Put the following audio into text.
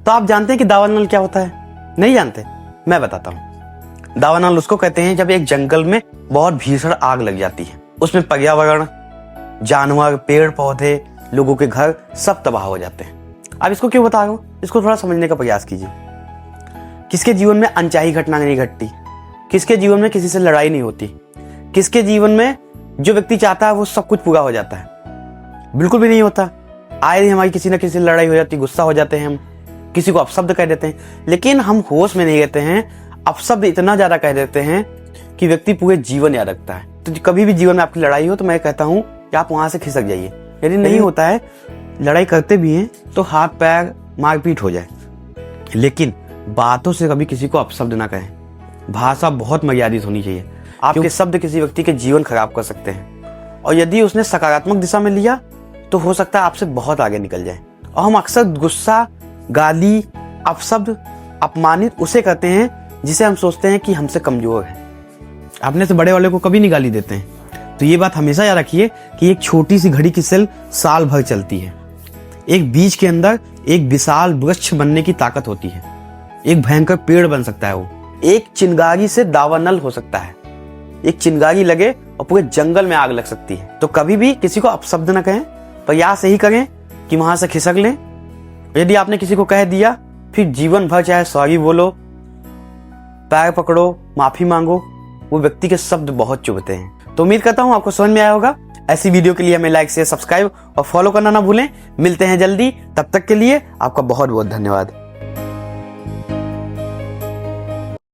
तो आप जानते हैं कि दावानल क्या होता है? नहीं जानते? मैं बताता हूँ। दावानल उसको कहते हैं जब एक जंगल में बहुत भीषण आग लग जाती है, उसमें पर्यावरण, जानवर, पेड़ पौधे, लोगों के घर सब तबाह हो जाते हैं। अब इसको क्यों बता रहा हूँ, इसको थोड़ा समझने का प्रयास कीजिए। किसके जीवन में अनचाही घटना नहीं घटती? किसके जीवन में किसी से लड़ाई नहीं होती? किसके जीवन में जो व्यक्ति चाहता है वो सब कुछ पूरा हो जाता है? बिल्कुल भी नहीं होता। आए दिन हमारी किसी न किसी लड़ाई हो जाती, गुस्सा हो जाते हैं, हम किसी को अपशब्द कह देते हैं, लेकिन हम होश में नहीं रहते हैं। अपशब्द इतना ज्यादा कह देते हैं कि व्यक्ति पूरे जीवन याद रखता है। तो कभी भी जीवन में आपकी लड़ाई हो तो मैं कहता हूँ कि आप वहां से खिसक जाइए। यदि नहीं होता है, लड़ाई करते भी हैं तो हाथ पैर मारपीट हो जाए, लेकिन बातों से कभी किसी को अपशब्द ना कहें। भाषा बहुत मर्यादित होनी चाहिए। आपके शब्द किसी व्यक्ति के जीवन खराब कर सकते हैं, और यदि उसने सकारात्मक दिशा में लिया तो हो सकता है आपसे बहुत आगे निकल जाए। और हम अक्सर गुस्सा, गाली, अपशब्द, अपमानित उसे करते हैं जिसे हम सोचते हैं कि हमसे कमजोर है। अपने से बड़े वाले को कभी नहीं गाली देते हैं। तो ये बात हमेशा याद रखिए कि एक छोटी सी घड़ी की सेल साल भर चलती है। एक बीज के अंदर एक विशाल वृक्ष बनने की ताकत होती है। एक भयंकर पेड़ बन सकता है वो। एक चिंगारी से दावानल हो सकता है। एक चिंगारी लगे और पूरे जंगल में आग लग सकती है। तो कभी भी किसी को अपशब्द न कहें, प्रयास यही करें कि वहां से खिसक लें। यदि आपने किसी को कह दिया, फिर जीवन भर चाहे सॉरी बोलो, पैर पकड़ो, माफी मांगो, वो व्यक्ति के शब्द बहुत चुभते हैं। तो उम्मीद करता हूं आपको समझ में आया होगा। ऐसी वीडियो के लिए हमें लाइक, शेयर, सब्सक्राइब और फॉलो करना ना भूलें। मिलते हैं जल्दी, तब तक के लिए आपका बहुत बहुत धन्यवाद।